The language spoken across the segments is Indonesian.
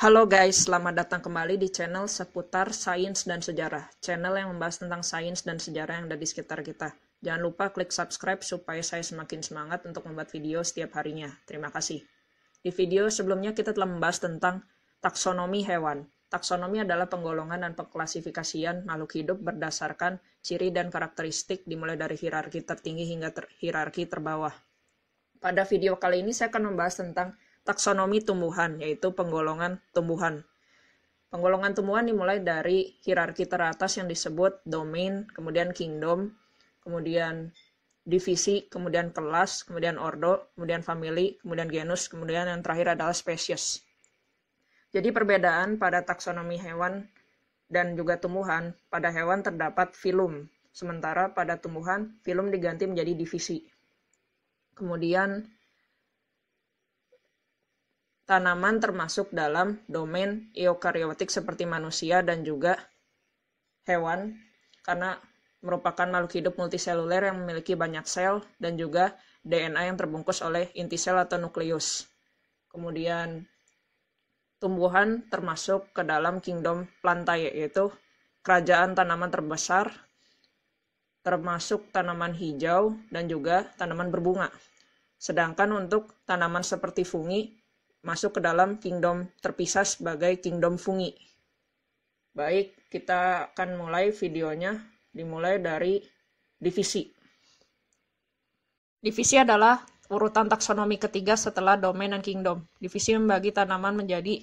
Halo guys, selamat datang kembali di channel seputar sains dan sejarah. Channel yang membahas tentang sains dan sejarah yang ada di sekitar kita. Jangan lupa klik subscribe supaya saya semakin semangat untuk membuat video setiap harinya. Terima kasih. Di video sebelumnya kita telah membahas tentang taksonomi hewan. Taksonomi adalah penggolongan dan pengklasifikasian makhluk hidup berdasarkan ciri dan karakteristik dimulai dari hierarki tertinggi hingga hierarki terbawah. Pada video kali ini saya akan membahas tentang taksonomi tumbuhan, yaitu penggolongan tumbuhan. Penggolongan tumbuhan dimulai dari hierarki teratas yang disebut domain, kemudian kingdom, kemudian divisi, kemudian kelas, kemudian ordo, kemudian family, kemudian genus, kemudian yang terakhir adalah spesies. Jadi perbedaan pada taksonomi hewan dan juga tumbuhan, pada hewan terdapat filum, sementara pada tumbuhan filum diganti menjadi divisi. Kemudian tanaman termasuk dalam domain eukariotik seperti manusia dan juga hewan, karena merupakan makhluk hidup multiseluler yang memiliki banyak sel dan juga DNA yang terbungkus oleh inti sel atau nukleus. Kemudian tumbuhan termasuk ke dalam kingdom Plantae, yaitu kerajaan tanaman terbesar, termasuk tanaman hijau dan juga tanaman berbunga. Sedangkan untuk tanaman seperti fungi masuk ke dalam kingdom terpisah sebagai kingdom fungi. Baik, kita akan mulai videonya dimulai dari divisi. Divisi adalah urutan taksonomi ketiga setelah domain dan kingdom. Divisi membagi tanaman menjadi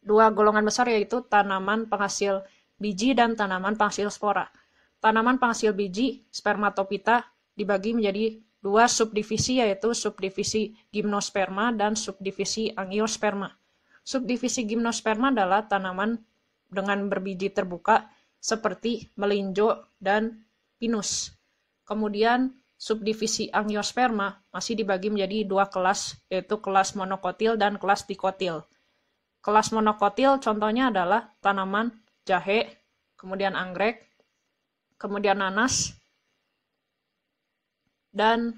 dua golongan besar, yaitu tanaman penghasil biji dan tanaman penghasil spora. Tanaman penghasil biji, spermatophyta, dibagi menjadi dua subdivisi, yaitu subdivisi gymnosperma dan subdivisi angiosperma. Subdivisi gymnosperma adalah tanaman dengan berbiji terbuka seperti melinjo dan pinus. Kemudian subdivisi angiosperma masih dibagi menjadi dua kelas, yaitu kelas monokotil dan kelas dikotil. Kelas monokotil contohnya adalah tanaman jahe, kemudian anggrek, kemudian nanas, dan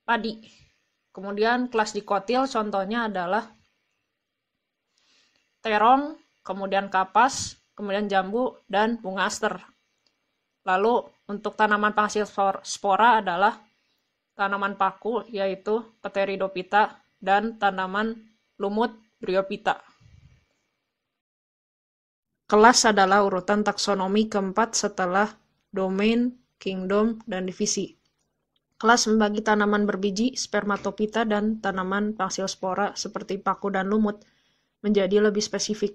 padi. Kemudian kelas dikotil contohnya adalah terong, kemudian kapas, kemudian jambu, dan bunga aster. Lalu untuk tanaman penghasil spora adalah tanaman paku, yaitu Pteridophyta, dan tanaman lumut Bryophyta. Kelas adalah urutan taksonomi keempat setelah domain, kingdom, dan divisi. Kelas membagi tanaman berbiji, spermatophyta, dan tanaman penghasil spora seperti paku dan lumut menjadi lebih spesifik.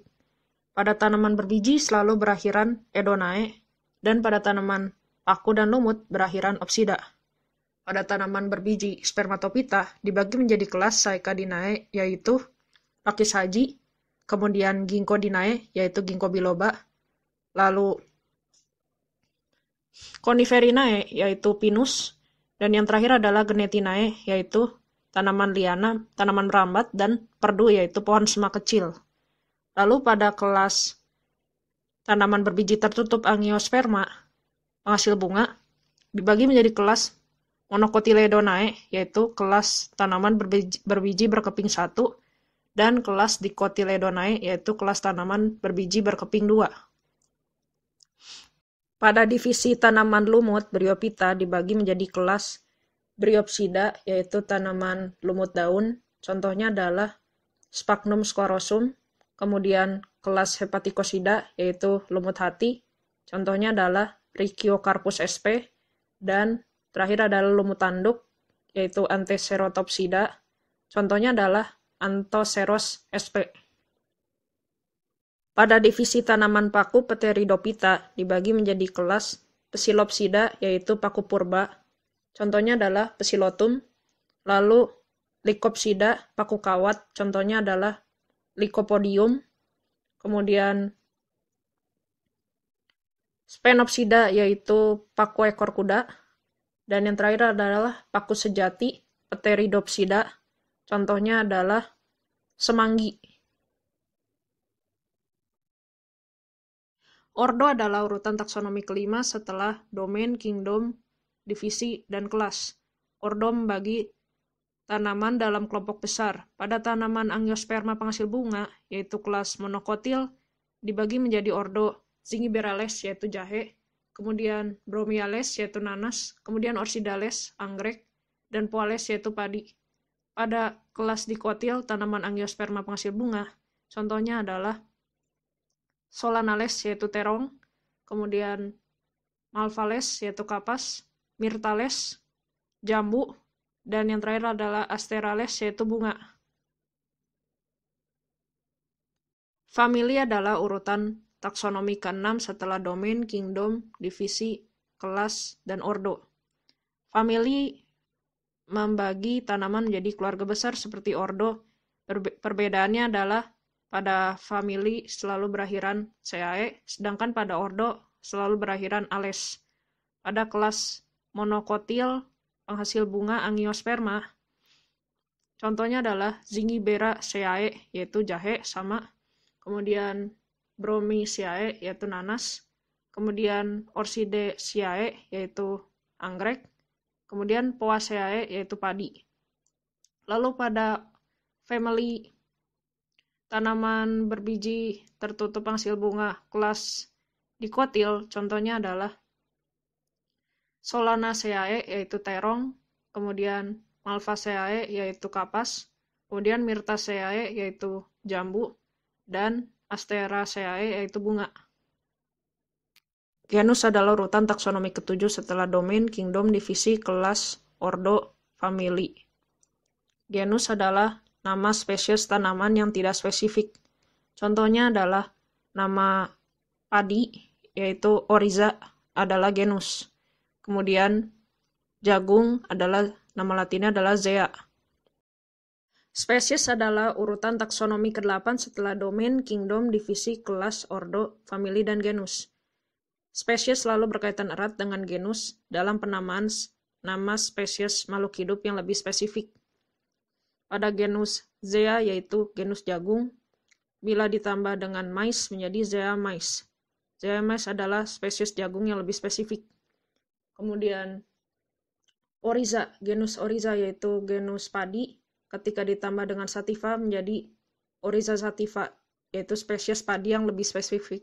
Pada tanaman berbiji selalu berakhiran edonae, dan pada tanaman paku dan lumut berakhiran opsida. Pada tanaman berbiji spermatophyta dibagi menjadi kelas Saecadinae, yaitu Lakis haji, kemudian Ginkgodinae, yaitu Ginkgo biloba, lalu Coniferinae, yaitu Pinus, dan yang terakhir adalah Genetinae, yaitu tanaman liana, tanaman merambat, dan perdu, yaitu pohon semak kecil. Lalu pada kelas tanaman berbiji tertutup angiosperma, penghasil bunga, dibagi menjadi kelas Monocotyledonae, yaitu kelas tanaman berbiji berkeping 1, dan kelas Dicotyledonae, yaitu kelas tanaman berbiji berkeping 2. Pada divisi tanaman lumut Bryophyta dibagi menjadi kelas Bryopsida, yaitu tanaman lumut daun, contohnya adalah Sphagnum squarosum. Kemudian kelas Hepaticosida, yaitu lumut hati, contohnya adalah Rhiciocarpus sp. Dan terakhir adalah lumut tanduk, yaitu Anthecerotopsida, contohnya adalah Anthoceros sp. Pada divisi tanaman paku Pteridophyta dibagi menjadi kelas Psilopsida, yaitu paku purba, contohnya adalah Psilotum. Lalu Lycopsida, paku kawat, contohnya adalah Lycopodium. Kemudian Spenopsida, yaitu paku ekor kuda. Dan yang terakhir adalah paku sejati Pteridopsida, contohnya adalah semanggi. Ordo adalah urutan taksonomi kelima setelah domain, kingdom, divisi, dan kelas. Ordo membagi tanaman dalam kelompok besar. Pada tanaman Angiosperma penghasil bunga, yaitu kelas monokotil, dibagi menjadi ordo Zingiberales, yaitu jahe, kemudian Bromiales, yaitu nanas, kemudian Orchidales, anggrek, dan Poales, yaitu padi. Pada kelas dikotil, tanaman Angiosperma penghasil bunga, contohnya adalah Solanales, yaitu terong, kemudian Malvales, yaitu kapas, Myrtales, jambu, dan yang terakhir adalah Asterales, yaitu bunga. Famili adalah urutan taksonomi ke-6 setelah domain, kingdom, divisi, kelas, dan ordo. Famili membagi tanaman menjadi keluarga besar seperti ordo. Perbedaannya adalah pada famili selalu berakhiran CAE, sedangkan pada ordo selalu berakhiran ales. Pada kelas monokotil penghasil bunga Angiosperma, contohnya adalah Zingibera CAE, yaitu jahe sama, kemudian Bromiaceae, yaitu nanas, kemudian Orchidaceae, yaitu anggrek, kemudian Poaceae, yaitu padi. Lalu pada family tanaman berbiji tertutup penghasil bunga kelas dikotil, contohnya adalah Solanaceae, yaitu terong, kemudian Malvaceae, yaitu kapas, kemudian Myrtaceae, yaitu jambu, dan Asteraceae, yaitu bunga. Genus adalah urutan taksonomi ke-7 setelah domain, kingdom, divisi, kelas, ordo, famili. Genus adalah nama spesies tanaman yang tidak spesifik. Contohnya adalah nama padi, yaitu Oryza, adalah genus. Kemudian jagung adalah nama latinnya adalah Zea. Spesies adalah urutan taksonomi ke-8 setelah domain, kingdom, divisi, kelas, ordo, famili, dan genus. Spesies selalu berkaitan erat dengan genus dalam penamaan nama spesies makhluk hidup yang lebih spesifik. Pada genus Zea, yaitu genus jagung, bila ditambah dengan mais menjadi Zea mais. Zea mais adalah spesies jagung yang lebih spesifik. Kemudian Oryza, genus Oryza yaitu genus padi, ketika ditambah dengan sativa menjadi Oryza sativa, yaitu spesies padi yang lebih spesifik.